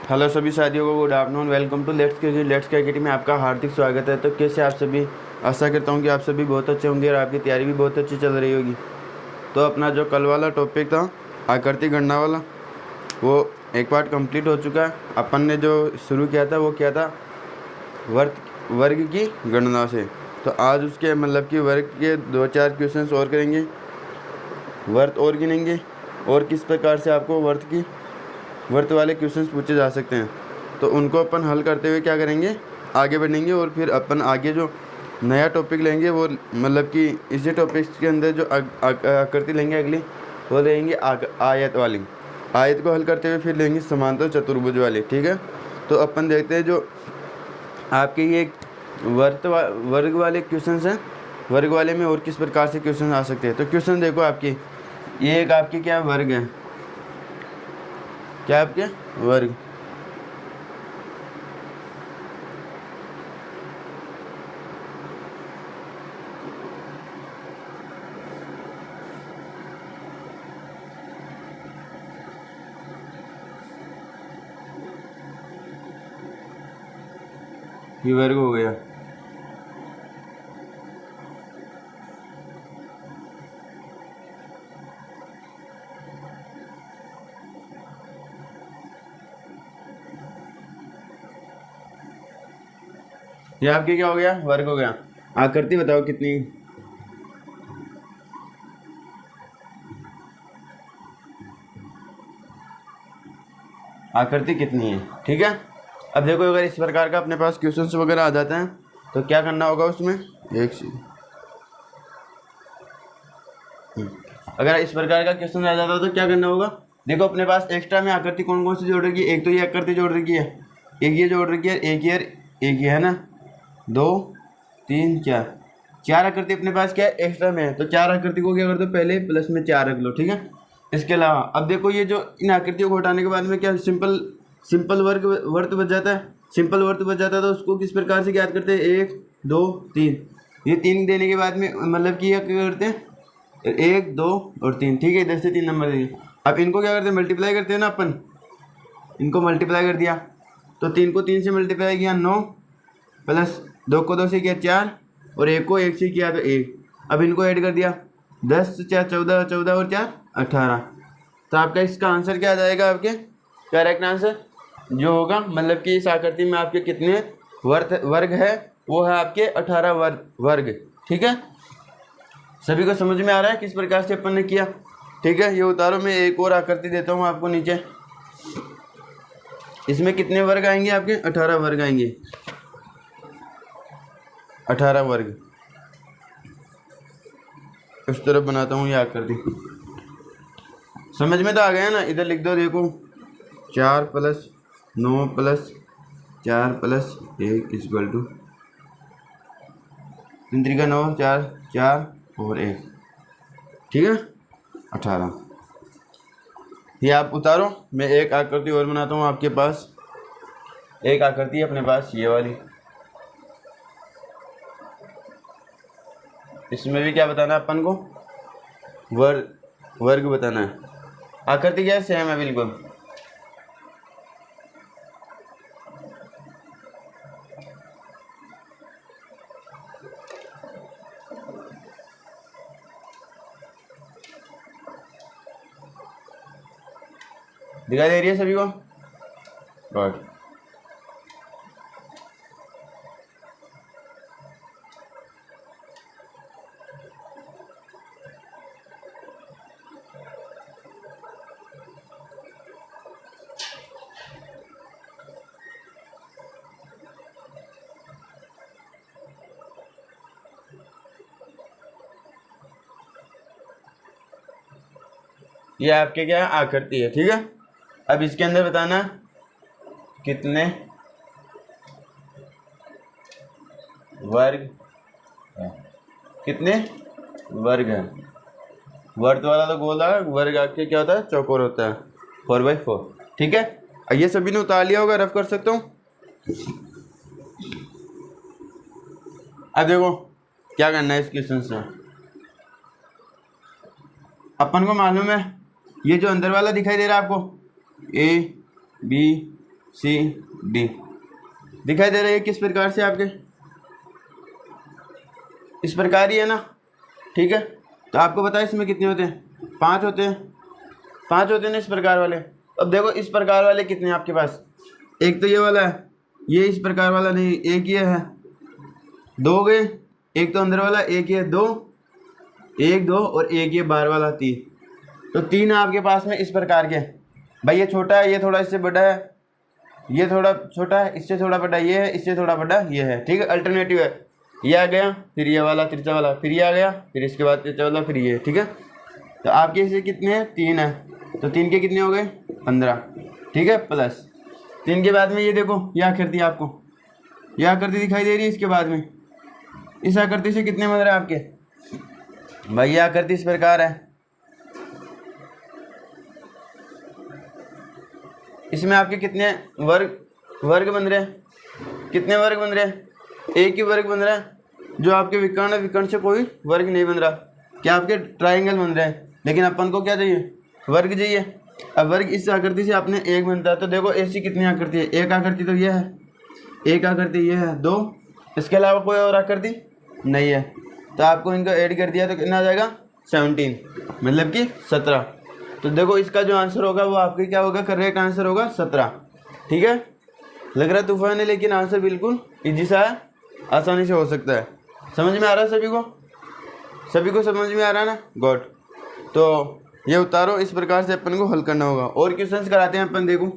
Hello सभी साथियों को good afternoon. Welcome to let's cricket में आपका हार्दिक स्वागत है। तो कैसे आप सभी, आशा करता हूँ कि आप सभी बहुत अच्छे होंगे और आपकी तैयारी भी बहुत अच्छी चल रही होगी। तो अपना जो कल वाला टॉपिक था आकृति गणना वाला, वो एक पार्ट कंप्लीट हो चुका है। अपन ने जो शुरू किया था वो क्या था, वर्ग की गणना से। तो आज उसके मतलब कि वर्ग के 2-4 क्वेश्चंस और करेंगे, वर्त और गिनेंगे और किस प्रकार से आपको वर्त वाले क्वेश्चंस पूछे जा सकते हैं। तो उनको अपन हल करते हुए क्या करेंगे, आगे बढ़ेंगे। और फिर अपन आगे जो नया टॉपिक लेंगे वो मतलब कि इसी टॉपिक्स के अंदर जो आकृति लेंगे अगली, वो लेंगे आयत वाली। आयत को हल करते हुए फिर लेंगे समांतर चतुर्भुज वाली। ठीक है, तो अपन देखते हैं जो आपके ये वर्ग वाले क्वेश्चंस हैं, वर्ग वाले में और किस प्रकार से क्वेश्चन आ सकते हैं। तो क्वेश्चन देखो, आपकी ये एक आपकी क्या वर्ग है, क्या आपके वर्ग। ये वर्ग हो गया। ये आपके क्या हो गया, वर्ग हो गया। आकृति बताओ कितनी। आकृति कितनी है, ठीक है। अब देखो, अगर इस प्रकार का अपने पास क्वेश्चंस वगैरह आ जाते हैं तो क्या करना होगा उसमें, अगर इस प्रकार का क्वेश्चन आ जाता है तो क्या करना होगा। देखो, अपने पास एक्स्ट्रा में आकृति कौन कौन सी जोड़ रखी है। एक तो ये आकृति जोड़ रखी है, एक ये जोड़ रखी है, एक ये है ना, 2 3 4 आकृति अपने पास क्या है, एक्स्ट्रा में है। तो 4 आकृति को क्या कर दो, पहले प्लस में 4 रख लो, ठीक है। इसके अलावा अब देखो, ये जो इन आकृतियों को हटाने के बाद में क्या सिंपल वर्त बच जाता है। सिंपल वर्त बच जाता है तो उसको किस प्रकार से ज्ञात करते हैं, 1 2 3। ये 3 देने के बाद में मतलब कि क्या करते हैं, 1 2 और 3, ठीक है। इधर से 3 नंबर देंगे। अब इनको क्या करते हैं, मल्टीप्लाई करते हैं ना अपन। इनको मल्टीप्लाई कर दिया तो 3 को 3 से मल्टीप्लाई किया 9, प्लस 2 को 2 से किया 4, और 1 को 1 से किया तो 1। अब इनको ऐड कर दिया, 10 4 14, 14 और 4 18। तो आपका इसका आंसर क्या आ जाएगा, आपके करेक्ट आंसर जो होगा, मतलब कि इस आकृति में आपके कितने वर्ग है, वो है आपके 18 वर्ग, ठीक है। सभी को समझ में आ रहा है किस प्रकार से अपन ने किया, ठीक है। ये उतारो, मैं एक और आकृति देता हूँ आपको नीचे। इसमें कितने वर्ग आएंगे आपके, 18 वर्ग आएंगे, 18 वर्ग। इस तरफ बनाता हूँ ये आकृति, समझ में तो आ गया ना। इधर लिख दो, देखो 4 + 9 + 4 + 1 इक्वल टू 3 3 9, 4 4 और 1, ठीक है, 18। ये आप उतारो, मैं एक आकृति और बनाता हूँ आपके पास। एक आकृति है अपने पास ये वाली, इसमें भी क्या बताना है अपन को, वर्ग बताना है। आकृति क्या है, सेम है बिल्कुल। दिखाई दे रही है सभी को, गुड। ये आपके क्या आकृति है, ठीक है। अब इसके अंदर बताना कितने वर्ग है, कितने वर्ग है। वर्त वाला तो गोल है, वर्ग आपके क्या होता है, चौकोर होता है, 4/4, ठीक है। ये सभी ने उतार लिया होगा, रफ कर सकता हूँ। अब देखो क्या करना है इस क्वेश्चन से। अपन को मालूम है ये जो अंदर वाला दिखाई दे रहा है आपको, A B सी डी दिखाई दे रही है किस प्रकार से आपके, इस प्रकार ही है ना, ठीक है। तो आपको पता है इसमें कितने होते हैं, 5 होते हैं, 5 होते हैं ना इस प्रकार वाले। अब देखो इस प्रकार वाले कितने हैं आपके पास, एक तो ये वाला है, ये इस प्रकार वाला नहीं, एक ये है, 2 गए, एक तो अंदर वाला, एक ये 2, 1 2 और एक ये बाहर वाला 3, तो 3 आपके पास में इस प्रकार के। भाई ये छोटा है, ये थोड़ा इससे बड़ा है, ये थोड़ा छोटा है, इससे थोड़ा बड़ा ये है, इससे थोड़ा बड़ा ये है, ठीक है। अल्टरनेटिव है, ये आ गया, फिर ये वाला तिरछा वाला, फिर ये आ गया, फिर इसके बाद तिरछा वाला, फिर ये, ठीक है। तो आपके इसे कितने हैं, 3 है, तो 3 के कितने हो गए, 15, ठीक है। प्लस 3 के बाद में ये देखो, यह आकृति आपको, यह आकृति दिखाई दे रही है। इसके बाद में इस आकृति से कितने बन रहे हैं आपके, भाई यह आकृति इस प्रकार है, इसमें आपके कितने वर्ग बन रहे हैं, कितने वर्ग बन रहे हैं, एक ही वर्ग बन रहा है। जो आपके विकर्ण है, विकर्ण से कोई वर्ग नहीं बन रहा, क्या आपके ट्राइंगल बन रहे हैं, लेकिन अपन को क्या चाहिए, वर्ग चाहिए। अब वर्ग इस आकृति से आपने एक बनता है, तो देखो ऐसी कितनी आकृति है, एक आकृति तो ये है, एक आकृति ये है, 2, इसके अलावा कोई और आकृति नहीं है। तो आपको इनको ऐड कर दिया तो कितना आ जाएगा, 17, मतलब कि 17। तो देखो इसका जो आंसर होगा वो आपके क्या होगा, करेक्ट आंसर होगा 17, ठीक है। लग रहा है तूफान है, लेकिन आंसर बिल्कुल ईजी सा है, आसानी से हो सकता है। समझ में आ रहा है सभी को, सभी को समझ में आ रहा है ना, गॉड। तो ये उतारो, इस प्रकार से अपन को हल करना होगा। और क्वेश्चंस कराते हैं अपन, देखो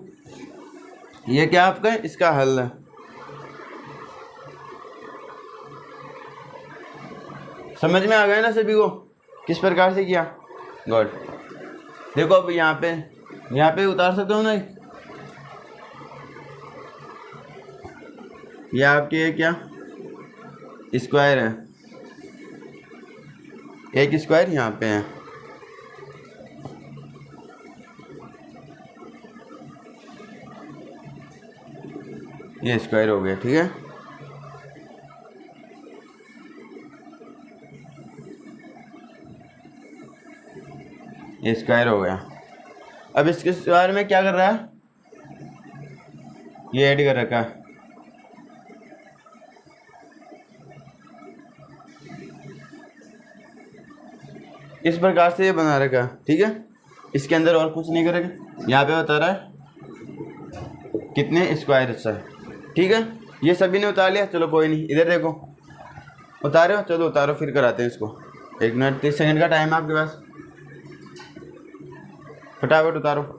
ये क्या आपका है, इसका हल है। समझ में आ गया ना सभी को, किस प्रकार से किया, गॉड। देखो अब यहाँ पे उतार सकते हो ना, ये आपके क्या स्क्वायर है, एक स्क्वायर यहाँ पे है, ये स्क्वायर हो गया, ठीक है। ये स्क्वायर हो गया। अब इसके स्क्वायर में क्या कर रहा है, ये ऐड कर रखा है, इस प्रकार से ये बना रखा, ठीक है। इसके अंदर और कुछ नहीं करेगा। यहाँ पे बता रहा है कितने स्क्वायर हिस्सा है, ठीक है। ये सभी ने उतार लिया, चलो कोई नहीं, इधर देखो उतारे हो, चलो उतारो, फिर कराते हैं इसको। 1 मिनट 30 सेकंड का टाइम है आपके पास, फटाफट उतारो।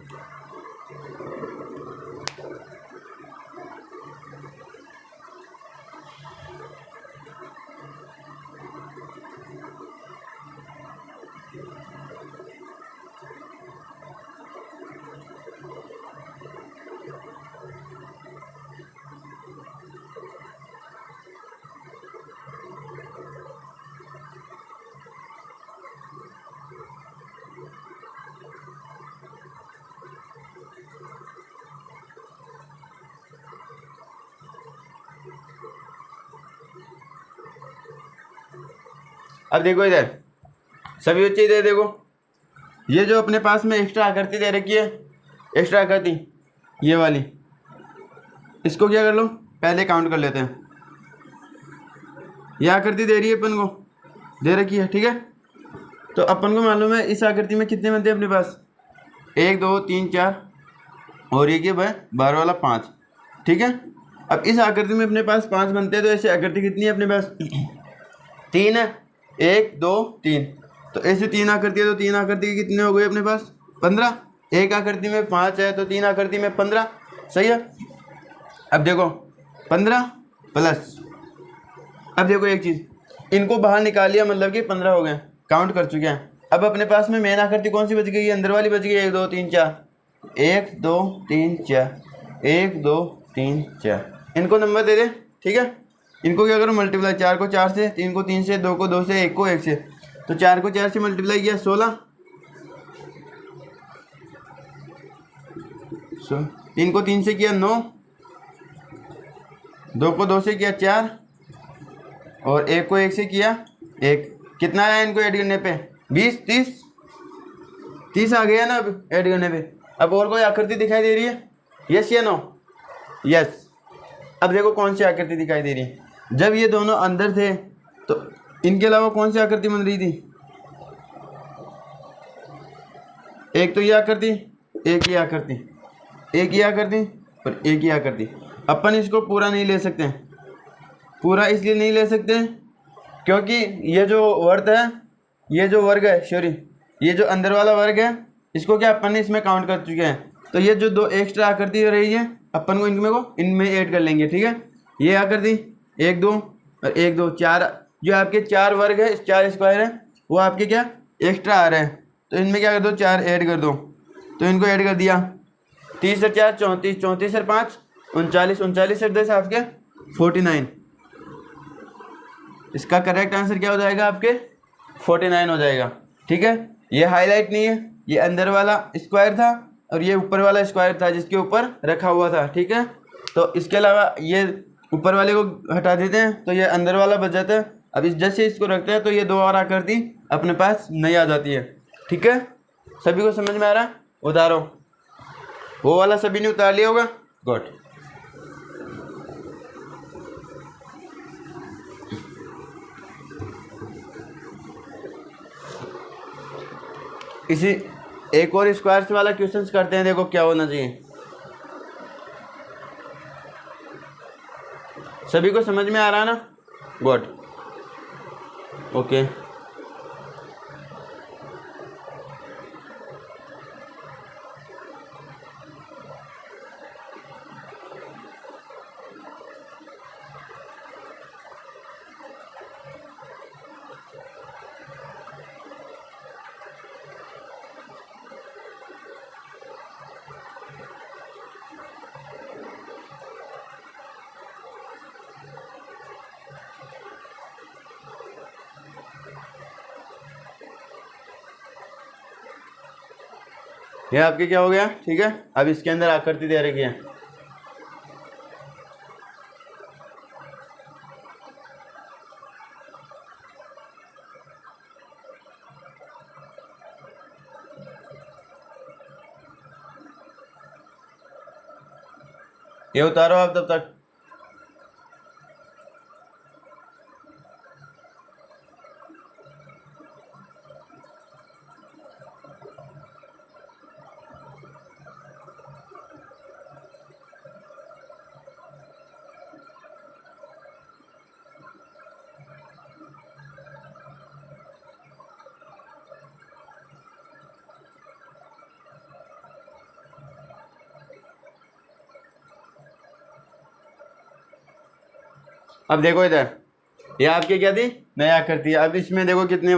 अब देखो इधर सभी बच्चे, इधर देखो, ये जो अपने पास में एक्स्ट्रा आकृति दे रखी है, एक्स्ट्रा आकृति ये वाली, इसको क्या कर लो, पहले काउंट कर लेते हैं। ये आकृति दे रही है अपन को, दे रखी है, ठीक है। तो अपन को मालूम है इस आकृति में कितने बनते हैं अपने पास, 1 2 3 4 और ये क्या भाई 12 वाला 5, ठीक है। अब इस आकृति में अपने पास 5 बनते हैं, तो ऐसी आकृति कितनी है अपने पास, 3 है, 1 2 3। तो ऐसे 3 आकृति है, तो 3 आकृति कितने हो गए अपने पास, 15। एक आकृति में 5 है, तो 3 आकृति में 15, सही है। अब देखो 15 प्लस, अब देखो एक चीज़, इनको बाहर निकाल लिया, मतलब कि 15 हो गए, काउंट कर चुके हैं। अब अपने पास में मेन आकृति कौन सी बच गई है, अंदर वाली बच गई, 1 2 3 4, 1 2 3 4, 1 2 3 4, इनको नंबर दे दे, ठीक है। इनको क्या करो, मल्टीप्लाई, 4 को 4 से, 3 को 3 से, 2 को 2 से, 1 को 1 से, तो 4 को 4 से मल्टीप्लाई किया 16, 3 को 3 से किया 9, 2 को 2 से किया 4 और 1 को 1 से किया 1। कितना आया इनको ऐड करने पे, 20 30 आ गया ना अब ऐड करने पे। अब और कोई आकृति दिखाई दे रही है, यस या नो, यस। अब देखो कौन सी आकृति दिखाई दे रही है। जब ये दोनों अंदर थे तो इनके अलावा कौन सी आकृति बन रही थी? एक तो ये आकृति, एक ही आकृति, एक ही आकृति और एक ही आकृति। अपन इसको पूरा नहीं ले सकते। पूरा इसलिए नहीं ले सकते क्योंकि ये जो वर्ग है, ये जो वर्ग है सॉरी, ये जो अंदर वाला वर्ग है, इसको क्या अपन ने इसमें काउंट कर चुके हैं। तो ये जो दो एक्स्ट्रा आकृति रही है, अपन को इनमें ऐड कर लेंगे। ठीक है, ये आकृति 1 2 और 1 2 4, जो आपके 4 वर्ग है, 4 स्क्वायर है, वो आपके क्या एक्स्ट्रा आ रहे हैं। तो इनमें क्या कर दो, 4 ऐड कर दो। तो इनको ऐड कर दिया, 30 और 4 34, 34 और 5 39, 39 और 10 आपके 49। इसका करेक्ट आंसर क्या हो जाएगा आपके 49 हो जाएगा। ठीक है, ये हाईलाइट नहीं है, ये अंदर वाला स्क्वायर था और ये ऊपर वाला स्क्वायर था जिसके ऊपर रखा हुआ था। ठीक है, तो इसके अलावा ये ऊपर वाले को हटा देते हैं तो ये अंदर वाला बच जाता है। अब इस जैसे इसको रखते हैं तो ये 2 और आकृति अपने पास नई आ जाती है। ठीक है, सभी को समझ में आ रहा है? उतारो, वो वाला सभी ने उतार लिया होगा। गुड। इसी एक और स्क्वायर्स वाला क्वेश्चंस करते हैं, देखो क्या होना चाहिए। सभी को समझ में आ रहा है ना? Good, okay. ये आपके क्या हो गया? ठीक है, अब इसके अंदर आकृति दे रखी है। ये उतारो आप तब तक। अब देखो इधर, ये आपके क्या थी? नया आकृति। अब इसमें देखो कितने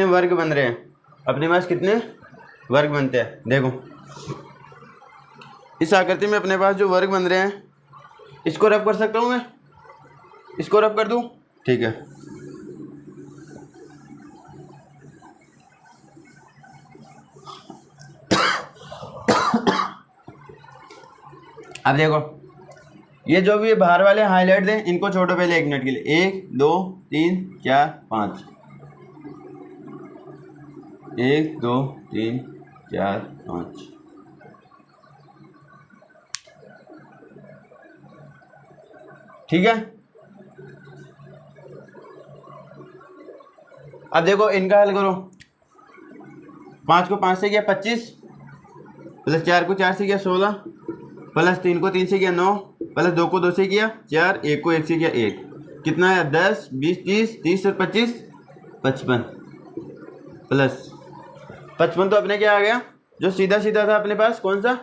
वर्ग बन रहे हैं अपने पास, कितने वर्ग बनते हैं। देखो इस आकृति में अपने पास जो वर्ग बन रहे हैं, इसको रफ कर सकता हूँ मैं, इसको रफ कर दूँ? ठीक है, अब देखो ये जो भी बाहर वाले हाईलाइट दें, इनको छोड़ो पहले 1 मिनट के लिए। 1 2 3 4 5, 1 2 3 4 5। ठीक है, अब देखो इनका हल करो। 5 को 5 से किया 25, प्लस 4 को 4 से किया 16, प्लस 3 को 3 से किया 9, प्लस 2 को 2 से किया 4, 1 को 1 से किया 1। कितना है? 10 20 30, 30 और 25 55, प्लस 55 तो अपने क्या आ गया? जो सीधा सीधा था अपने पास, कौन सा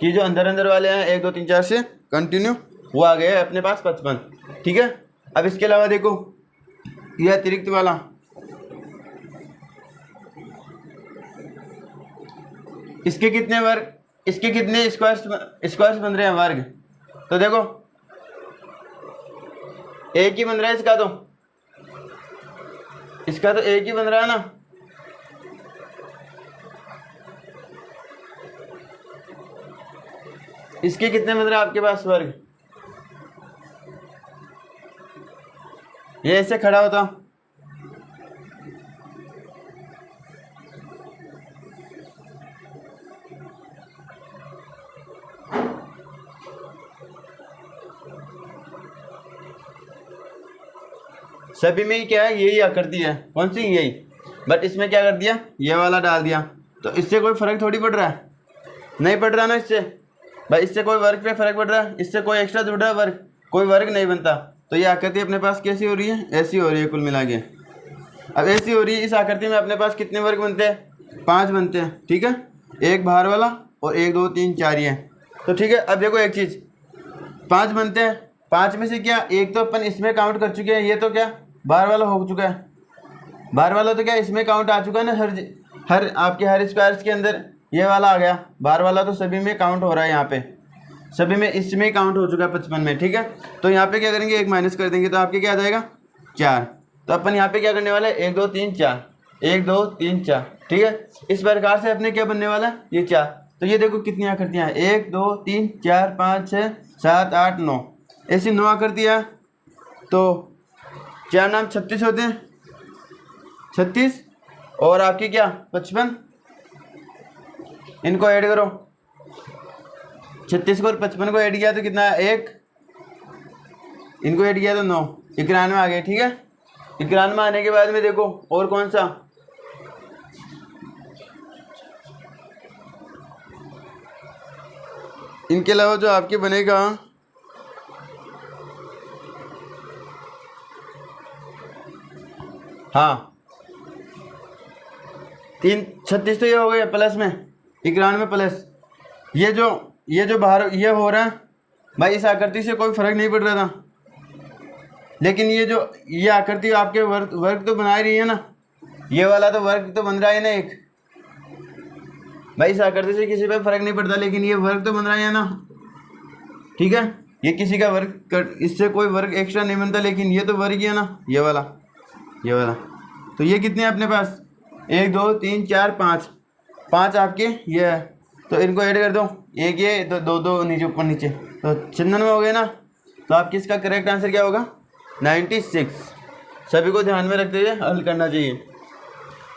कि जो अंदर वाले हैं 1 2 3 4 से कंटिन्यू, वो आ गया अपने पास 55। ठीक है, अब इसके अलावा देखो ये अतिरिक्त वाला, इसके कितने वर्ग, इसके कितने स्क्वायर्स बन रहे हैं वर्ग? तो देखो एक ही बन रहा है इसका तो एक ही बन रहा है ना। इसके कितने बन रहे हैं आपके पास वर्ग? ये ऐसे खड़ा होता, सभी में ही क्या है, यही आकृति है, कौन सी, यही। बट इसमें क्या कर दिया, ये वाला डाल दिया, तो इससे कोई फर्क थोड़ी पड़ रहा है, नहीं पड़ रहा ना इससे। भाई इससे कोई वर्क पे फर्क पड़ रहा है, इससे कोई एक्स्ट्रा जुड़ रहा है वर्क, कोई वर्क नहीं बनता। तो ये आकृति अपने पास कैसी हो रही है, ऐसी हो रही है कुल मिला के। अब ऐसी हो रही है, इस आकृति में अपने पास कितने वर्ग बनते हैं, 5 बनते हैं, ठीक है। एक बाहर वाला और 1 2 3 4 ये, तो ठीक है। अब देखो एक चीज़, 5 बनते हैं, 5 में से क्या एक तो अपन इसमें काउंट कर चुके हैं, ये तो क्या बाहर वाला हो चुका है, बाहर वाला तो क्या इसमें काउंट आ चुका है ना, हर आपके हर स्क्वायर्स के अंदर ये वाला आ गया, बाहर वाला तो सभी में काउंट हो रहा है, यहाँ पे सभी में इसमें काउंट हो चुका है 55 में, ठीक है। तो यहाँ पे क्या करेंगे, एक माइनस कर देंगे, तो आपके क्या आ जाएगा 4। तो अपन यहाँ पे क्या करने वाले हैं, 1 2 3 4, 1 2 3 4, ठीक है। इस प्रकार से अपने क्या बनने वाला है, ये 4। तो ये देखो कितनी आकृतियाँ हैं, 1 2 3 4 5 6 7 8 9, ऐसी 9 आकृतियाँ। तो 4 नाम 36 होते हैं, 36 और आपकी क्या 55, इनको ऐड करो, 36 को और 55 को ऐड किया तो कितना है 1, इनको ऐड किया तो 9, 91 आ गए, ठीक है। 91 आने के बाद में देखो और कौन सा, इनके अलावा जो आपके बनेगा, हाँ 36 तो ये हो गए प्लस में, 91 प्लस ये जो बाहर ये हो रहा है भाई, इस आकृति से कोई फर्क नहीं पड़ रहा था, लेकिन ये आकृति आपके वर्ग तो बना ही रही है ना, ये वाला तो वर्ग तो बन रहा है ना एक, भाई इस आकृति से किसी पे फर्क नहीं पड़ता, लेकिन ये वर्ग तो बन रहा है ना, ठीक है। ये किसी का वर्ग इससे कोई वर्ग एक्स्ट्रा नहीं बनता, लेकिन ये तो वर्ग ही है ना, ये वाला। तो ये कितने हैं अपने पास, 1 2 3 4 5 आपके ये है, तो इनको ऐड कर दो, एक ये तो 2 2 नीचे ऊपर नीचे, तो 96 हो गए ना। तो आपकी इसका करेक्ट आंसर क्या होगा, 96। सभी को ध्यान में रखते हुए हल करना चाहिए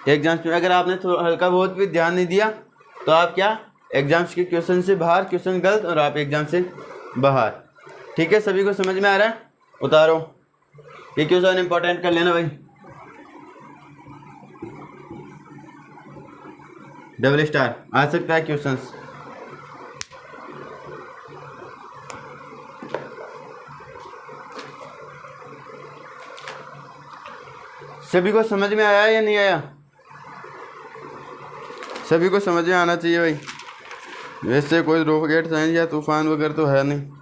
एग्जाम्स में। अगर आपने हल्का बहुत भी ध्यान नहीं दिया तो आप क्या एग्जाम्स के क्वेश्चन से बाहर, क्वेश्चन गलत और आप एग्जाम से बाहर, ठीक है। सभी को समझ में आ रहा है, उतारो ये क्वेश्चन इंपॉर्टेंट कर लेना भाई, डबल स्टार आ सकता है क्वेश्चंस। सभी को समझ में आया या नहीं आया, सभी को समझ में आना चाहिए भाई, वैसे कोई रॉकेट साइंस या तूफान वगैरह तो है नहीं।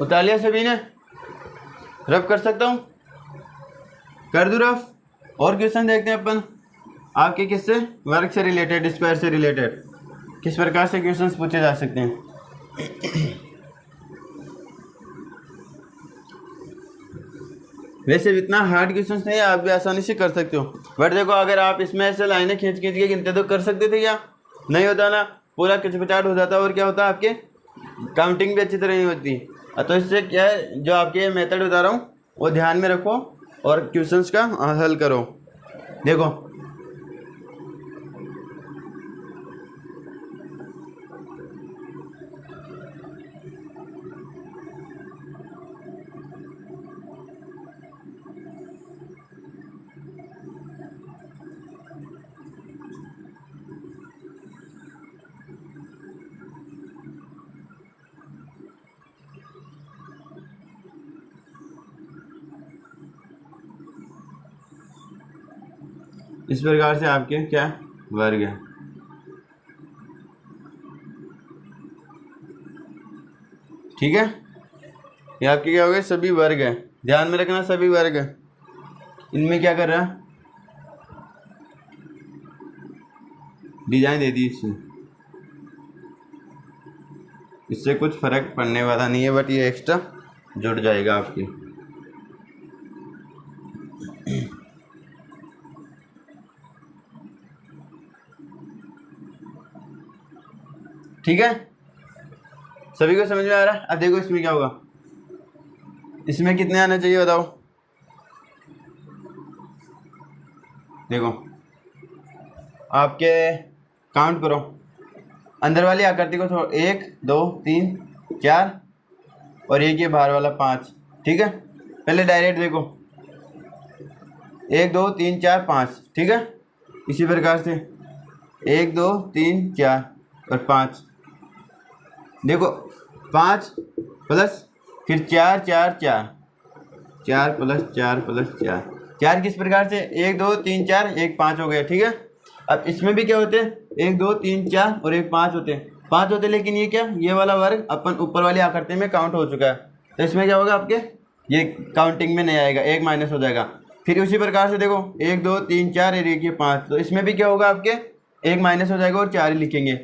उतार लिया सभी ने, रफ कर सकता हूँ, कर दूँ रफ। और क्वेश्चन देखते हैं अपन आपके किससे, वर्ग से रिलेटेड, स्क्वायर से रिलेटेड, किस प्रकार से क्वेश्चंस पूछे जा सकते हैं। वैसे इतना हार्ड क्वेश्चंस नहीं है, आप भी आसानी से कर सकते हो। बट देखो अगर आप इसमें ऐसे लाइनें खींच के गिनते तो कर सकते थे, क्या नहीं होता ना, पूरा किचपिचाट हो जाता, और क्या होता है आपके काउंटिंग भी अच्छी तरह नहीं होती। तो इससे क्या है, जो आपके मेथड बता रहा हूँ वो ध्यान में रखो और क्वेश्चंस का हल करो। देखो इस प्रकार से आपके क्या वर्ग है, ठीक है। ये आपके क्या हो गए, सभी वर्ग है, ध्यान में रखना सभी वर्ग है। इनमें क्या कर रहा है, डिजाइन दे दी इसमें, इससे कुछ फ़र्क पड़ने वाला नहीं है, बट ये एक्स्ट्रा जुड़ जाएगा आपकी। ठीक है, सभी को समझ में आ रहा है। अब देखो इसमें क्या होगा, इसमें कितने आना चाहिए बताओ। देखो आपके काउंट करो, अंदर वाली आकृति को थोड़ा 1 2 3 4 और एक ये बाहर वाला 5। ठीक है, पहले डायरेक्ट देखो 1 2 3 4 5। ठीक है, इसी प्रकार से 1 2 3 4 और 5। देखो 5 प्लस फिर 4 4 4 4 प्लस 4 प्लस 4 4 किस प्रकार से 1 2 3 4 1 5 हो गया। ठीक है, अब इसमें भी क्या होते हैं 1 2 3 4 और 1 5 होते हैं, 5 होते हैं, लेकिन ये क्या, ये वाला वर्ग अपन ऊपर वाली आकृति में काउंट हो चुका है, तो इसमें क्या होगा आपके, ये काउंटिंग में नहीं आएगा, 1 माइनस हो जाएगा। फिर उसी प्रकार से देखो 1 2 3 4 और 1 ये 5, तो इसमें भी क्या होगा आपके 1 माइनस हो जाएगा और 4 ही लिखेंगे।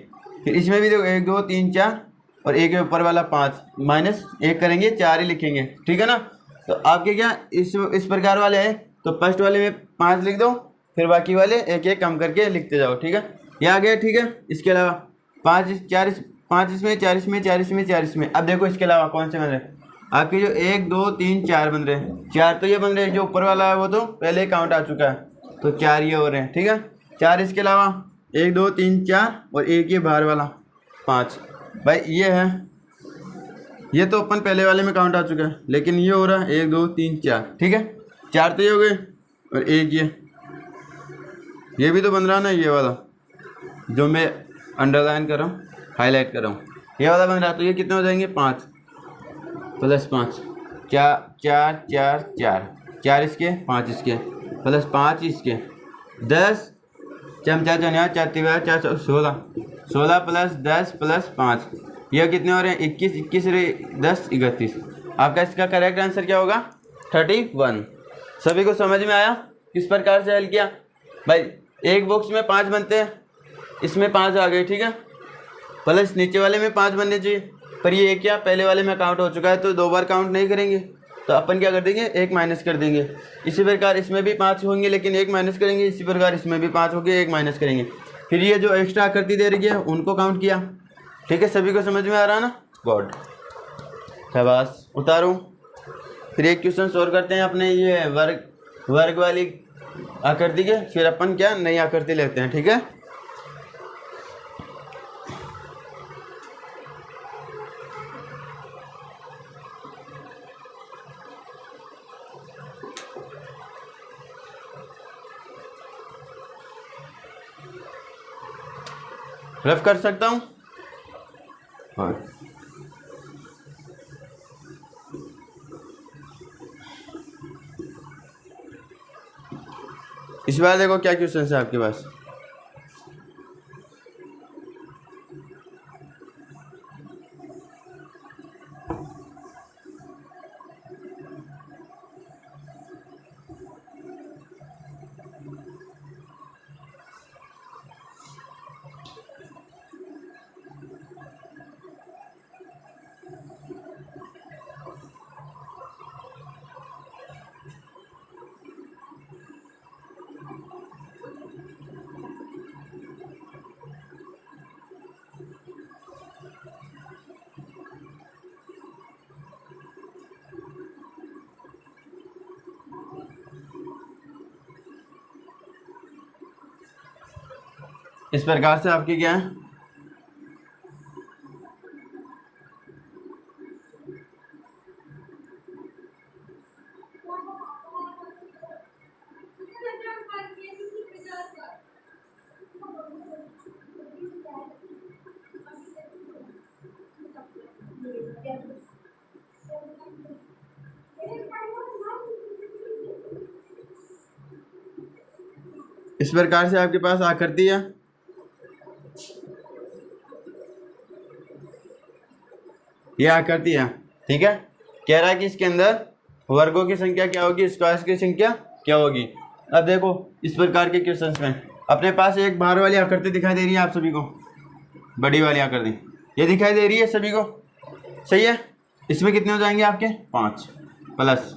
फिर इसमें भी देखो 1 2 3 4 और एक ऊपर वाला 5 माइनस 1 करेंगे, 4 ही लिखेंगे। ठीक है ना, तो आपके क्या इस प्रकार वाले हैं, तो फर्स्ट वाले में 5 लिख दो, फिर बाकी वाले एक एक कम करके लिखते जाओ। ठीक है, ये आ गया। ठीक है, इसके अलावा 5 इसमें 4 इसमें 4 इसमें 4 इसमें। अब देखो इसके अलावा कौन से बन रहे आपके, जो 1 2 3 4 बन रहे हैं, 4 तो ये बन रहे हैं, जो ऊपर वाला है वो तो पहले काउंट आ चुका है, तो 4 ये हो रहे हैं। ठीक है, 4 इसके अलावा 1 2 3 4 और एक ये बाहर वाला 5। भाई ये है, ये तो अपन पहले वाले में काउंट आ चुका है, लेकिन ये हो रहा है 1 2 3 4। ठीक है, 4 तो ये हो गए और एक ये भी तो बन रहा ना, ये वाला जो मैं अंडरलाइन कर रहा हूँ, हाईलाइट कर रहा हूँ, ये वाला बन रहा है। तो ये कितने हो जाएंगे 5 प्लस 5 4 4 4 4 4 इसके 5 इसके प्लस 5 इसके 10 चमचा चनिया 4 4 4 16 16 प्लस 10 प्लस 5, ये कितने हो रहे हैं 21 21 10 31। आपका इसका करेक्ट आंसर क्या होगा 31। सभी को समझ में आया किस प्रकार से हल किया। भाई एक बॉक्स में 5 बनते हैं, इसमें 5 आ गए। ठीक है, प्लस नीचे वाले में 5 बनने चाहिए, पर ये क्या पहले वाले में काउंट हो चुका है, तो 2 बार काउंट नहीं करेंगे, तो अपन क्या कर देंगे 1 माइनस कर देंगे। इसी प्रकार इसमें भी 5 होंगे, लेकिन 1 माइनस करेंगे। इसी प्रकार इसमें भी 5 होंगे, 1 माइनस करेंगे। फिर ये जो एक्स्ट्रा आकृति दे रही है उनको काउंट किया। ठीक है, सभी को समझ में आ रहा ना, गॉड शाबाश। उतारूँ, फिर एक क्वेश्चन सॉल्व करते हैं अपने ये वर्ग वाली आकृति के, फिर अपन क्या नई आकृति लेते हैं। ठीक है, रफ कर सकता हूँ। हाँ, इस बार देखो क्या क्वेश्चन है आपके पास। इस प्रकार से आपके क्या है, इस प्रकार से आपके पास आकृति है। ये आकृति है। ठीक है, कह रहा है कि इसके अंदर वर्गों की संख्या क्या होगी, स्क्वायर्स की संख्या क्या होगी। अब देखो इस प्रकार के क्वेश्चंस में अपने पास एक बाहर वाली आकृति दिखाई दे रही है आप सभी को, बड़ी वाली आकृति। ये दिखाई दे रही है सभी को, सही है। इसमें कितने हो जाएंगे आपके 5 प्लस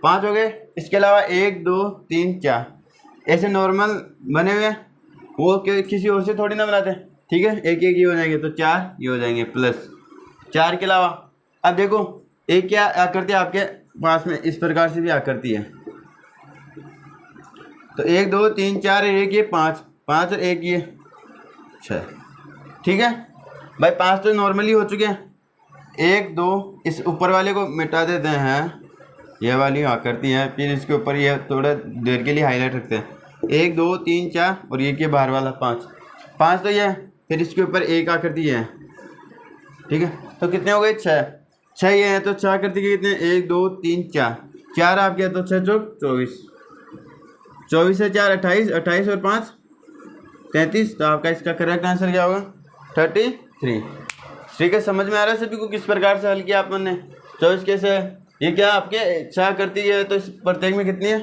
5 हो गए। इसके अलावा 1 2 3 4 ऐसे नॉर्मल बने हुए हैं, वो किसी और से थोड़ी ना बनाते, ठीक है। एक एक ये हो जाएंगे तो 4 ये हो जाएंगे प्लस 4 के अलावा अब देखो एक क्या आकृति आपके पास में इस प्रकार से भी आकृति है, तो 1 2 3 4 एक ये 5 5 और एक ये 6, ठीक है भाई। 5 तो नॉर्मली हो चुके हैं। 1 2 इस ऊपर वाले को मिटा देते हैं, यह वाली आकृति है, फिर इसके ऊपर ये थोड़ा देर के लिए हाईलाइट रखते हैं। 1 2 3 4 और ये के बाहर वाला 5 तो ये है, फिर इसके ऊपर एक आकृति है, ठीक है। तो कितने हो गए 6 ये हैं, तो 6 आकृति के कितने 1 2 3 4 आपके हैं, तो 6 चौक 24 24 से 4 28 28 और 5 33, तो आपका इसका करेक्ट आंसर क्या होगा 33, ठीक है। समझ में आ रहा है सभी को किस प्रकार से हल किया अपन ने। 24 कैसे है, ये क्या आपके 6 आकृति है, तो इस प्रत्येक में कितनी है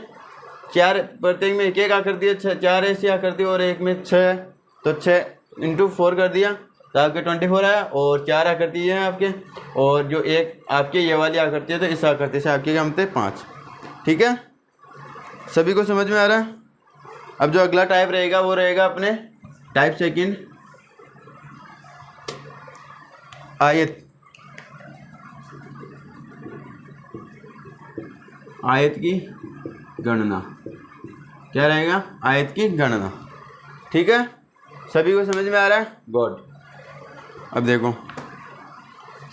4, प्रत्येक में एक एक आकृति है, 4 ऐसी आकृति और एक में 6 है, तो 6 × 4 कर दिया तो आपके 24 आया, और 4 आकृति है आपके, और जो एक आपके ये वाली आकृति है, तो इस आकृति से आपके क्या बनते 5, ठीक है। सभी को समझ में आ रहा है। अब जो अगला टाइप रहेगा वो रहेगा अपने टाइप सेकंड, आयत। आयत की गणना क्या रहेगा, आयत की गणना, ठीक है। सभी को समझ में आ रहा है, गुड। अब देखो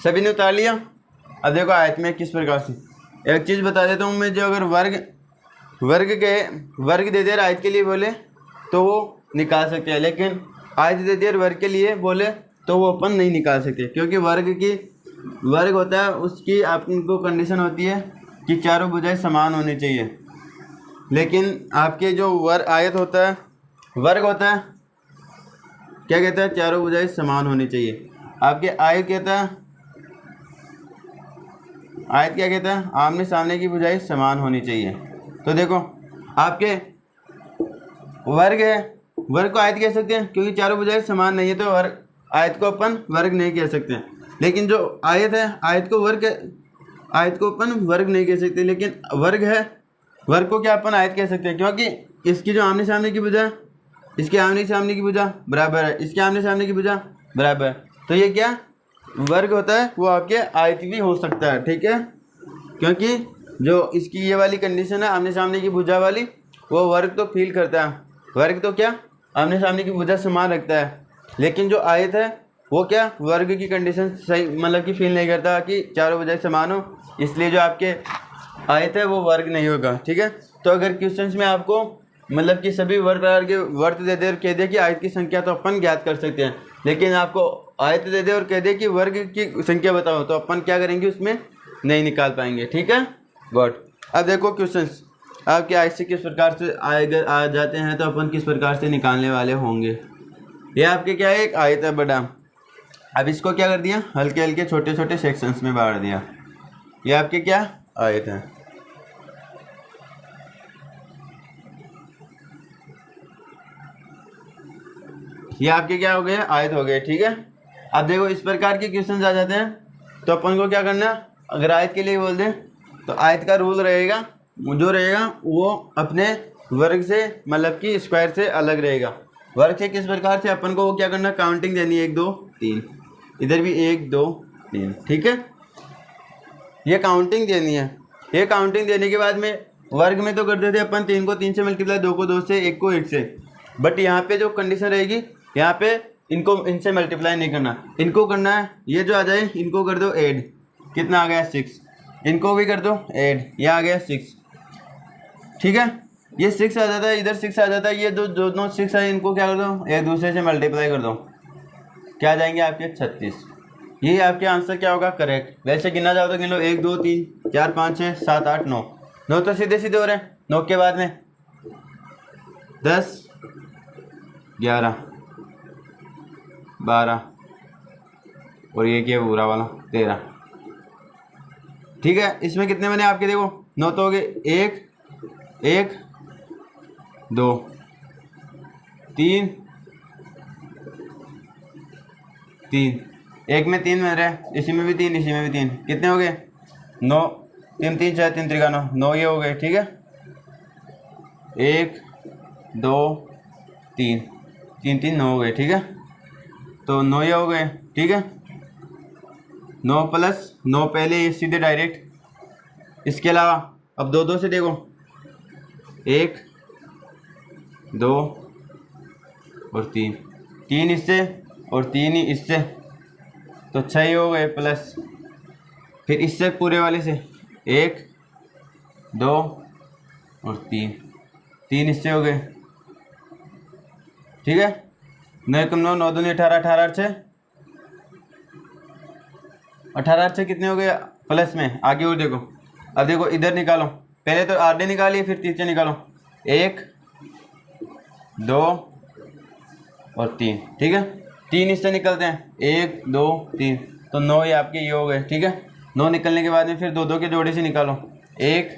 सभी ने उतार लिया। अब देखो आयत में किस प्रकार से, एक चीज़ बता देता हूँ मैं, जो अगर वर्ग दे दिया आयत के लिए बोले तो वो निकाल सकते हैं, लेकिन आयत दे दिया वर्ग के लिए बोले तो वो अपन नहीं निकाल सकते, क्योंकि वर्ग होता है उसकी आपको कंडीशन होती है कि चारों भुजाएं समान होनी चाहिए। लेकिन आपके जो आयत होता है, वर्ग होता है, क्या कहता है चारों भुजाएं समान होनी चाहिए। आपके आयत कहता है, आयत क्या कहता है आमने सामने की भुजाएं समान होनी चाहिए। तो देखो आपके वर्ग है, वर्ग को आयत कह सकते हैं क्योंकि चारों भुजाएं समान नहीं है, तो आयत को अपन वर्ग नहीं कह सकते। लेकिन जो आयत है आयत को अपन वर्ग नहीं कह सकते, लेकिन वर्ग है, वर्ग को क्या अपन आयत कह सकते हैं, क्योंकि इसकी जो आमने सामने की भुजा, इसके आमने सामने की भुजा बराबर है, इसके आमने सामने की भुजा बराबर है, तो ये क्या वर्ग होता है, वो आपके आयत भी हो सकता है, ठीक है। क्योंकि जो इसकी ये वाली कंडीशन है आमने सामने की भुजा वाली, वो वर्ग तो फील करता है, वर्ग तो क्या आमने सामने की भुजा समान रखता है, लेकिन जो आयत है वो क्या वर्ग की कंडीशन सही मतलब कि फील नहीं करता कि चारों भुजाएं समान हो, इसलिए जो आपके आयत है वो वर्ग नहीं होगा, ठीक है। तो अगर क्वेश्चंस में आपको मतलब कि सभी वर्ग के वर्त दे दे और कह दे कि आयत की संख्या तो अपन ज्ञात कर सकते हैं, लेकिन आपको आयत दे दे और कह दे कि वर्ग की संख्या बताओ, तो अपन क्या करेंगे उसमें नहीं निकाल पाएंगे, ठीक है, गुड। अब देखो क्वेश्चंस आपके आयत से किस प्रकार से आ जाते हैं, तो अपन किस प्रकार से निकालने वाले होंगे। ये आपके क्या है एक आयत है बड़ा, अब इसको क्या कर दिया हल्के हल्के छोटे छोटे सेक्शंस में बांट दिया, ये आपके क्या आयत है। ये आपके क्या हो गए आयत हो गए, ठीक है। अब देखो इस प्रकार के क्वेश्चन आ जाते हैं, तो अपन को क्या करना, अगर आयत के लिए बोल दें तो आयत का रूल रहेगा, जो रहेगा वो अपने वर्ग से मतलब कि स्क्वायर से अलग रहेगा। वर्ग से किस प्रकार से अपन को वो क्या करना काउंटिंग देनी है 1 2 3, इधर भी 1 2 3, ठीक है, ये काउंटिंग देनी है। ये काउंटिंग देने के बाद में वर्ग में तो कर देते अपन 3 को 3 से मल्टीप्लाई, 2 को 2 से, 1 को 1 से, बट यहाँ पे जो कंडीशन रहेगी यहाँ पे इनसे मल्टीप्लाई नहीं करना, इनको करना है, ये जो आ जाए इनको कर दो ऐड, कितना आ गया 6, इनको भी कर दो ऐड, ये आ गया 6, ठीक है। ये 6 आ जाता है, इधर 6 आ जाता है, ये जो दोनों 6 है इनको क्या कर दो एक दूसरे से मल्टीप्लाई कर दो, क्या आ जाएंगे आपके 36। ये आपके आंसर क्या होगा करेक्ट। वैसे गिना जाओ तो गिन लो 1 2 3 4 5 6 7 8 9, 9 तो सीधे सीधे हो रहे हैं, 9 के बाद में 10 11 12 और ये क्या पूरा वाला 13, ठीक है। इसमें कितने बने आपके देखो 9 तो हो गए 1 1 2 3 3, एक में 3 मिल रहा है, इसी में भी 3, इसी में भी 3, कितने हो गए 9, 3 3 6 3 3 9, 9 ये हो गए। ठीक है, 1 2 3 3 3 9 हो गए। ठीक है, तो 9 ये हो गए। ठीक है, 9 प्लस 9 पहले ये सीधे डायरेक्ट। इसके अलावा अब 2 2 से देखो, 1 2 और 3, 3 इससे और 3 ही इससे, तो 6 ही हो गए प्लस। फिर इससे पूरे वाले से 1 2 और 3, 3 इससे हो गए। ठीक है, 9 कम 9, 9 दूनी 18, 18 8 6, 18 8 6 कितने हो गए प्लस में। आगे और देखो, अब देखो इधर निकालो, पहले तो आधे निकालिए फिर 3 से निकालो, 1 2 और 3। ठीक है, 3 इससे निकलते हैं, 1 2 3, तो 9 ये आपके ये हो गए। ठीक है, 9 निकलने के बाद में फिर 2 2 के जोड़े से निकालो, 1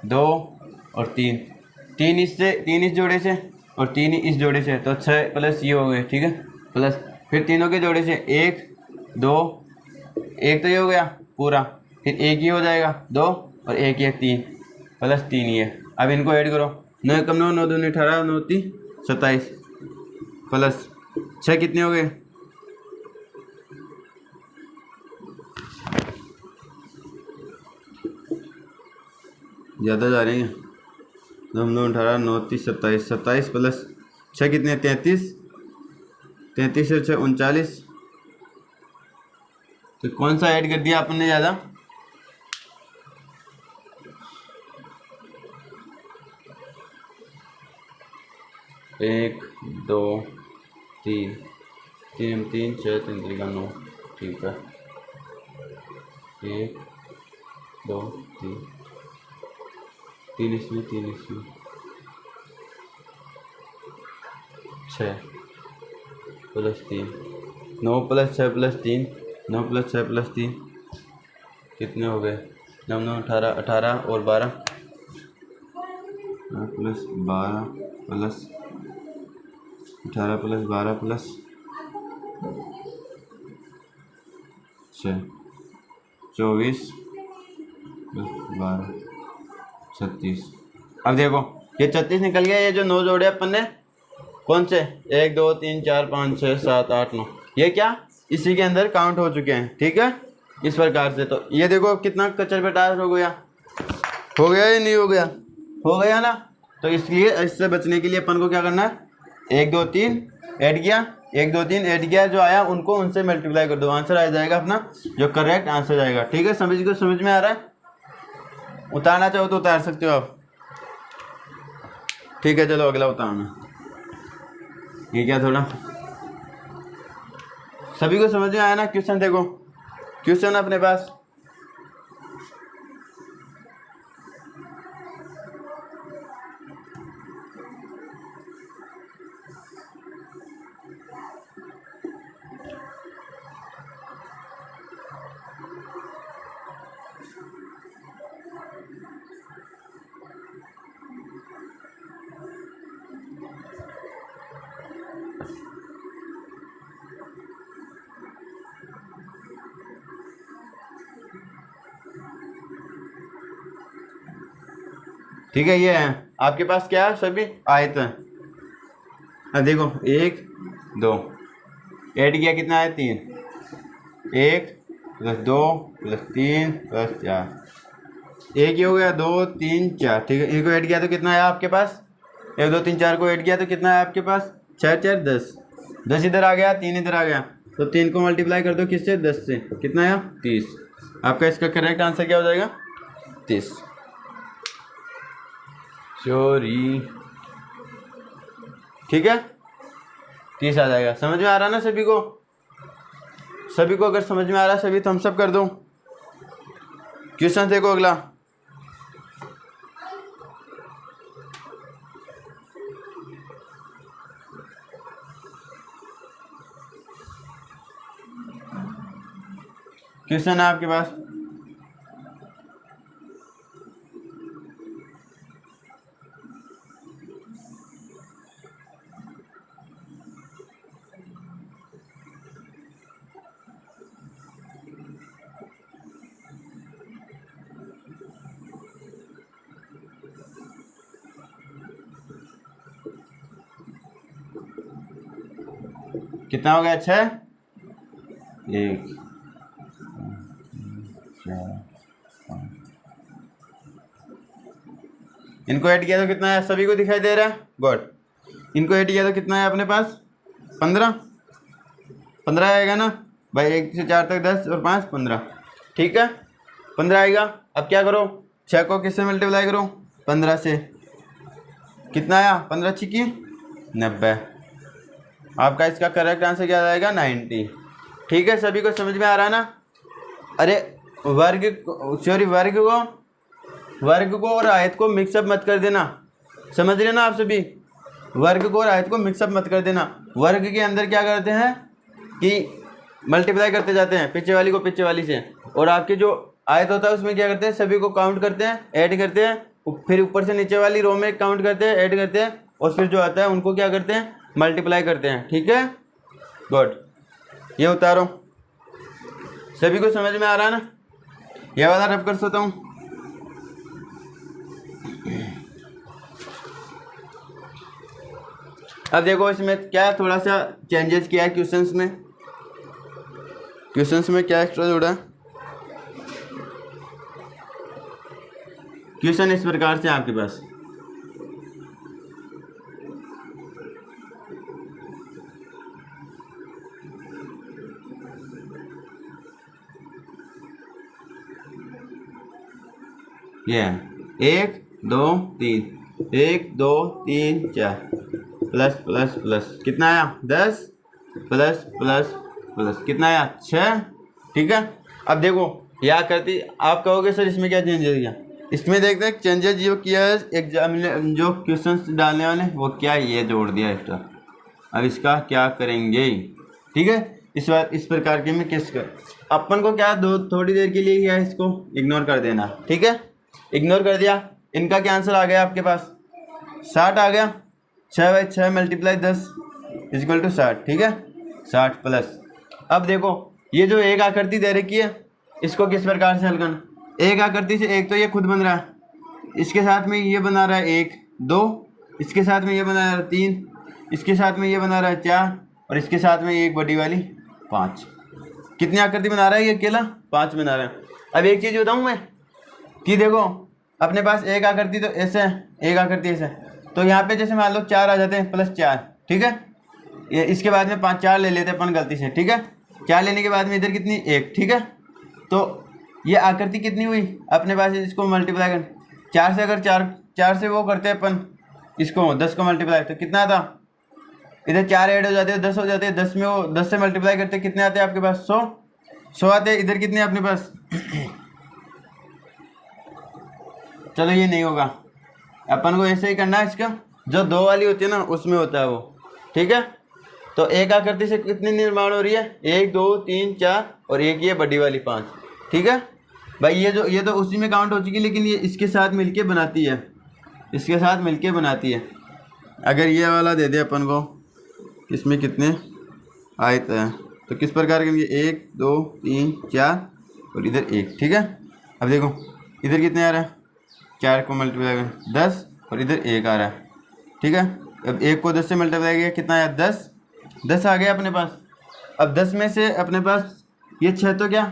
2 और 3, 3 इससे, 3 इस जोड़े से और 3 इस जोड़े से, तो 6 प्लस ये हो गए। ठीक है, प्लस फिर तीनों के जोड़े से 1 2, 1 तो ये हो गया पूरा, फिर 1 ही हो जाएगा 2 और 1 ये 3 प्लस 3 ये। अब इनको ऐड करो, 9 कम 9, 9 दूनी 18, 9 3 27 प्लस 6 कितने हो गए, ज़्यादा जा रहे हैं, 9 9 18 9 30 27, 27 प्लस 6 कितने 33, 33 से 6 39, तो कौन सा ऐड कर दिया आपने ज़्यादा, एक 2 3 3 3 6 3 3 9। ठीक है, 1 2 3 3 इसमें 3 इसमें 6 plus 3, 9 plus 6 plus 3, 9 plus 6 plus 3 कितने हो गए, 9 9 18, 18 और 12, 9 plus 12 plus 18 plus 12 plus 6 24 plus 12 36। अब देखो ये 36 निकल गया, ये जो 9 जोड़े अपन ने कौन से 1 2 3 4 5 6 7 8 9, ये क्या इसी के अंदर काउंट हो चुके हैं। ठीक है, इस प्रकार से तो ये देखो कितना कचर पटार हो गया, हो गया या नहीं हो गया, हो गया ना। तो इसलिए इससे बचने के लिए अपन को क्या करना है, 1 2 3 ऐड किया, 1 2 3 ऐड किया, जो आया उनको उनसे मल्टीप्लाई कर दो, आंसर आ जाएगा अपना जो करेक्ट आंसर जाएगा। ठीक है, समझ में आ रहा है, उतारना चाहो तो उतार सकते हो आप। ठीक है, चलो अगला उतारना। ये क्या थोड़ा सभी को समझ में आया ना। क्वेश्चन देखो, क्वेश्चन अपने पास ठीक है, ये है आपके पास क्या है, सभी आयत है। अब देखो 1 2 ऐड किया, कितना आया 3, 1 प्लस 2 प्लस 3 प्लस 4, 1 ही हो गया 2 3 4। ठीक है, इनको ऐड किया तो कितना आया आपके पास, 1 2 3 4 को ऐड किया तो कितना आया आपके पास, 4 4 10, 10 इधर आ गया, 3 इधर आ गया, तो 3 को मल्टीप्लाई कर दो किससे, 10 से, कितना आया 30। आपका इसका करेक्ट आंसर क्या हो जाएगा 30। चोरी, ठीक है 30 आ जाएगा। समझ में आ रहा ना सभी को, सभी को अगर समझ में आ रहा है सभी थम्स अप कर दो। क्वेश्चन देखो अगला, क्वेश्चन है आपके पास, कितना हो गया 6, 1 4 5। इनको ऐड किया तो कितना है, सभी को दिखाई दे रहा है, गुड। इनको ऐड किया तो कितना है अपने पास 15 आएगा ना भाई, 1 से 4 तक 10 और 5 15, ठीक है 15 आएगा। अब क्या करो, 6 को किससे मल्टीप्लाई करो 15 से, कितना आया 15 छिकी 90। आपका इसका करेक्ट आंसर क्या आएगा 90, ठीक है। सभी को समझ में आ रहा है ना। अरे वर्ग को और आयत को मिक्सअप मत कर देना, समझ रहे ना आप सभी। वर्ग को और आयत को मिक्सअप मत कर देना। वर्ग के अंदर क्या करते हैं कि मल्टीप्लाई करते जाते हैं पीछे वाली को पीछे वाली से, और आपके जो आयत होता है उसमें क्या करते हैं, सभी को काउंट करते हैं, ऐड करते हैं, फिर ऊपर से नीचे वाली रो में काउंट करते हैं, ऐड करते हैं, और फिर जो आता है उनको क्या करते हैं, मल्टीप्लाई करते हैं, ठीक है गुड। ये उतारो, सभी को समझ में आ रहा है ना। ये वाला रब कर सकता हूँ। अब देखो इसमें क्या थोड़ा सा चेंजेस किया है क्वेश्चंस में क्या एक्स्ट्रा जोड़ा है। क्वेश्चन इस प्रकार से आपके पास, ये 1 2 3 1 2 3 4 प्लस प्लस प्लस कितना आया 10 प्लस प्लस प्लस कितना आया 6, ठीक है। अब देखो या करती, आप कहोगे सर इसमें क्या चेंजेस किया, इसमें देखते हैं चेंजेस जो किया है एग्जाम जो क्वेश्चंस डालने वाले वो क्या ये जोड़ दिया एक्स्ट्रा। अब इसका क्या करेंगे, ठीक है। इस बार इस प्रकार के में किस कर अपन को क्या थोड़ी देर के लिए किया है, इसको इग्नोर कर देना, ठीक है। इग्नोर कर दिया। इनका क्या आंसर आ गया आपके पास 60 आ गया। 6 बाई 6 मल्टीप्लाई 10 इक्वल टू 60, ठीक है 60 प्लस। अब देखो ये जो एक आकृति दे रखी है इसको किस प्रकार से हल करना। एक आकृति से एक तो ये खुद बन रहा है, इसके साथ में ये बना रहा है 1 2, इसके साथ में ये बना रहा है 3, इसके साथ में ये बना रहा है 4, और इसके साथ में एक बड़ी वाली 5। कितनी आकृति बना रहा है ये अकेला 5 बना रहा है। अब एक चीज़ बताऊँ मैं कि देखो अपने पास एक आकृति तो ऐसे है, एक आकृति ऐसे है, तो यहाँ पे जैसे मान लो 4 आ जाते हैं प्लस 4, ठीक है। ये इसके बाद में 5 4 ले लेते हैं अपन गलती से, ठीक है। 4 लेने के बाद में इधर कितनी 1, ठीक है। तो ये आकृति कितनी हुई अपने पास, इसको मल्टीप्लाई कर 4 से, अगर 4 से वो करते हैं अपन इसको 10 को मल्टीप्लाई तो कितना आता, इधर 4 ऐड हो जाते हैं 10 हो जाते हैं, 10 में वो 10 से मल्टीप्लाई करते कितने आते हैं आपके पास 100 आते हैं। इधर कितने अपने पास चलो ये नहीं होगा, अपन को ऐसे ही करना है। इसका जो 2 वाली होती है ना उसमें होता है वो, ठीक है। तो एक आकृति से कितनी निर्माण हो रही है 1 2 3 4 और एक ये बड़ी वाली 5, ठीक है भाई। ये तो उसी में काउंट हो चुकी, लेकिन ये इसके साथ मिलके बनाती है, इसके साथ मिलके बनाती है। अगर ये वाला दे दे अपन को इसमें कितने आयत है तो किस प्रकार के 1 2 3 4 और इधर 1, ठीक है। अब देखो इधर कितने आ रहा है 4 को मल्टीप्लाई कर 10 और इधर 1 आ रहा है, ठीक है। अब 1 को 10 से मल्टीप्लाई किया कितना आया 10 आ गया अपने पास। अब 10 में से अपने पास ये 6 तो क्या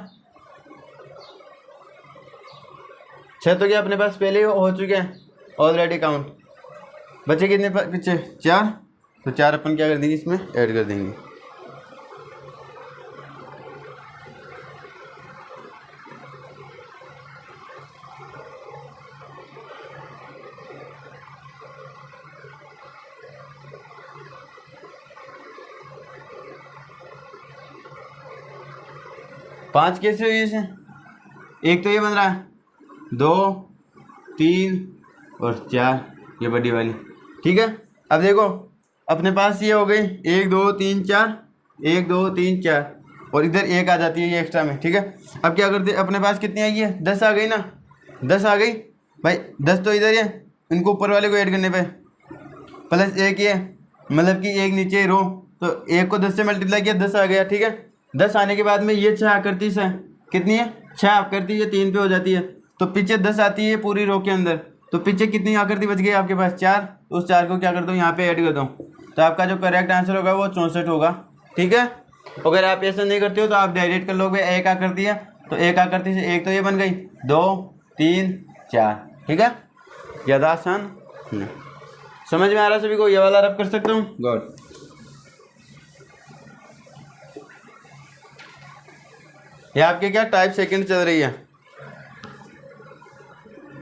अपने पास पहले ही हो चुके हैं ऑलरेडी काउंट। बचे कितने पीछे 4, तो 4 अपन क्या कर देंगे इसमें ऐड कर देंगे। पाँच कैसे हुई इसे, एक तो ये बन रहा है 2 3 और 4 ये बड़ी वाली, ठीक है। अब देखो अपने पास ये हो गई 1 2 3 4 1 2 3 4 और इधर 1 आ जाती है ये एक्स्ट्रा में, ठीक है। अब क्या करते अपने पास कितनी आई है 10 आ गई ना, 10 आ गई भाई। 10 तो इधर है, इनको ऊपर वाले को ऐड करने पे प्लस 1 ये मतलब कि एक नीचे रो, तो 1 को 10 से मल्टीप्लाई किया 10 आ गया, ठीक है। 10 आने के बाद में ये 6 आकृति से कितनी है 6 आकृति, ये 3 पे हो जाती है, तो पीछे 10 आती है पूरी रो के अंदर, तो पीछे कितनी आकृति बच गई आपके पास 4, तो उस 4 को क्या करता हूँ यहाँ पे ऐड करता हूँ, तो आपका जो करेक्ट आंसर होगा वो 64 होगा, ठीक है। अगर आप ऐसा नहीं करते हो तो आप डायरेक्ट कर लोगे एक आकृति है तो एक आकृति से एक तो ये बन गई, 2 3 4, ठीक है। ज़्यादा आसान समझ में आ रहा है सभी को? ये वाला रब कर सकता हूँ, गुड। ये आपके क्या टाइप सेकंड चल रही है,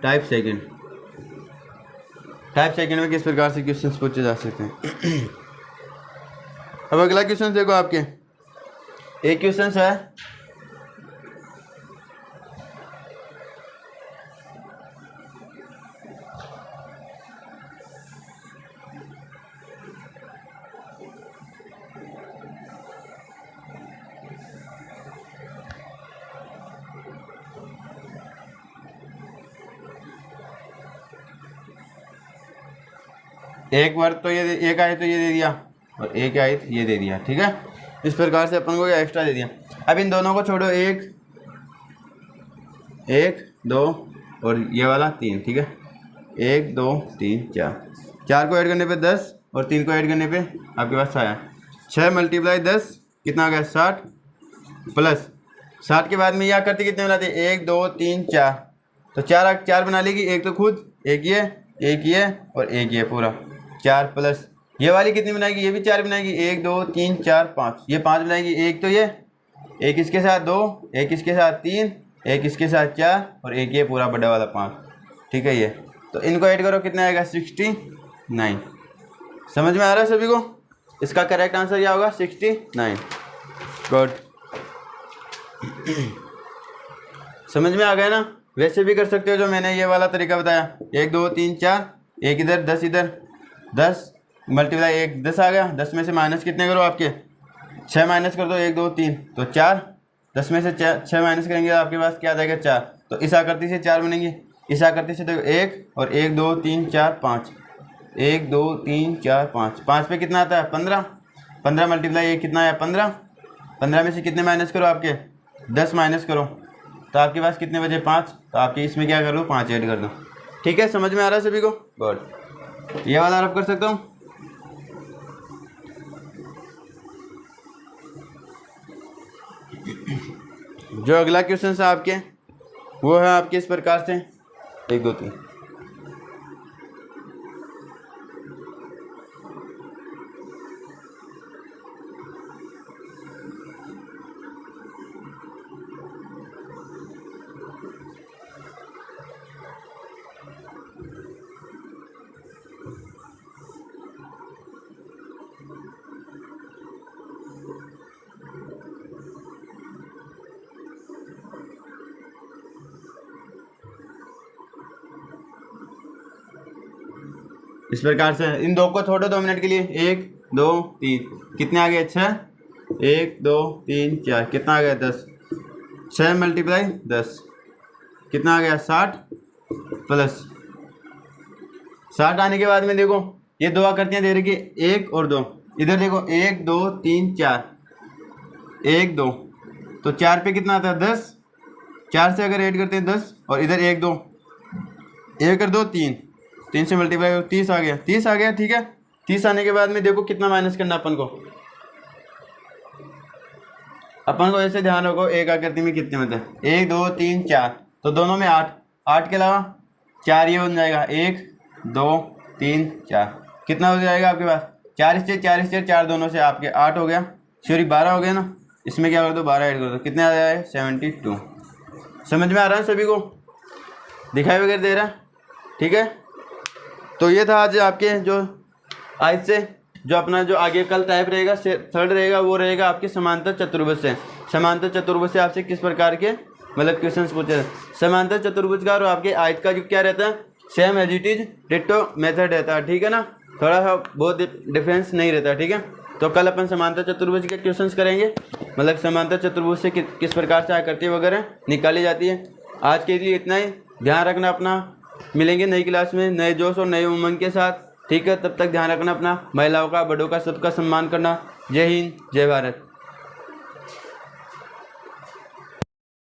टाइप सेकंड में किस प्रकार से क्वेश्चंस पूछे जा सकते हैं। अब अगला क्वेश्चन देखो आपके, एक क्वेश्चन है एक वर्ग तो ये एक आयत तो ये दे दिया और एक आयत ये दे दिया, ठीक है। इस प्रकार से अपन को एक्स्ट्रा दे दिया। अब इन दोनों को छोड़ो, एक 2 और ये वाला 3, ठीक है। 1 2 3 4, 4 को ऐड करने पे 10 और 3 को ऐड करने पे आपके पास आया 6 × 10 कितना आ गया 60 प्लस 60 के बाद में यह करते कितने बनाते 1 2 3 4, तो 4 बना लेगी, एक तो खुद एक ये और एक ये पूरा 4 प्लस ये वाली कितनी बनाएगी, ये भी 4 बनाएगी, 1 2 3 4 5, ये 5 बनाएगी, एक तो ये एक इसके साथ 2, एक इसके साथ 3, एक इसके साथ 4 और एक ये पूरा बड़ा वाला 5, ठीक है। ये तो इनको ऐड करो कितना आएगा 69। समझ में आ रहा है सभी को? इसका करेक्ट आंसर क्या होगा 69, गुड। समझ में आ गया ना? वैसे भी कर सकते हो जो मैंने ये वाला तरीका बताया, 1 2 3 4, एक इधर 10 इधर, 10 मल्टीप्लाई 1 10 आ गया, 10 में से माइनस कितने करो आपके 6 माइनस कर दो, 1 2 3 तो 4, 10 में से 6 माइनस करेंगे तो आपके पास क्या आ जाएगा 4, तो इस आकृति से 4 बनेंगे, इस आकृति से देखो 1 और 1 2 3 4 5, 1 2 3 4 5, 5 पे कितना आता है 15, 15 मल्टीप्लाई 1 कितना आया 15, 15 में से कितने माइनस करो आपके 10 माइनस करो तो आपके पास कितने बचे 5, तो आपके इसमें क्या कर दो 5 ऐड कर दो, ठीक है। समझ में आ रहा है सभी को? गुड। ये वाला रफ कर सकता हूँ। जो अगला क्वेश्चन है आपके वो है आपके इस प्रकार से 1 2 3, इस प्रकार से इन दो को छोड़ो 2 मिनट के लिए, 1 2 3 कितने आ गए 6, 1 2 3 4 कितना आ गया 10, 6 मल्टीप्लाई 10 कितना आ गया 60 प्लस 60 आने के बाद में देखो ये 2 आकृतियाँ दे रखी 1 और 2, इधर देखो 1 2 3 4, 1 2 तो 4 पे कितना आता है 10, 4 से अगर ऐड करते हैं 10 और इधर 1 2, 1 और 2 3, 3 से मल्टीप्लाई 30 आ गया, 30 आ गया, ठीक है। 30 आने के बाद में देखो कितना माइनस करना अपन को ऐसे ध्यान रखो एक आकृति में कितने मतलब 1 2 3 4 तो दोनों में 8, 8 के अलावा 4 ये बन जाएगा 1 2 3 4 कितना हो जाएगा आपके पास 4 से 4 दोनों से आपके 8 हो गया, सॉरी 12 हो गया ना, इसमें क्या कर दो 12 ऐड कर दो, कितने आ जाएगा 72। समझ में आ रहा है सभी को? दिखाई वगैरह दे रहा है, ठीक है। तो ये था आज आपके जो आज से जो अपना जो आगे कल टाइप रहेगा थर्ड रहेगा वो रहेगा आपके समांतर चतुर्भुज से। समांतर चतुर्भुज से आपसे किस प्रकार के मतलब क्वेश्चंस पूछे। समांतर चतुर्भुज का और आपके आयत का जो क्या रहता है same as it is ditto method रहता है, ठीक है ना, थोड़ा सा बहुत डिफरेंस नहीं रहता, ठीक है। तो कल अपन समांतर चतुर्भुज के क्वेश्चंस करेंगे, मतलब समांतर चतुर्भुज से किस प्रकार से आकृति वगैरह निकाली जाती है। आज के लिए इतना ही, ध्यान रखना अपना, मिलेंगे नई क्लास में नए जोश और नए उमंग के साथ, ठीक है। तब तक ध्यान रखना अपना, महिलाओं का बड़ों का सबका सम्मान करना। जय हिंद जय भारत।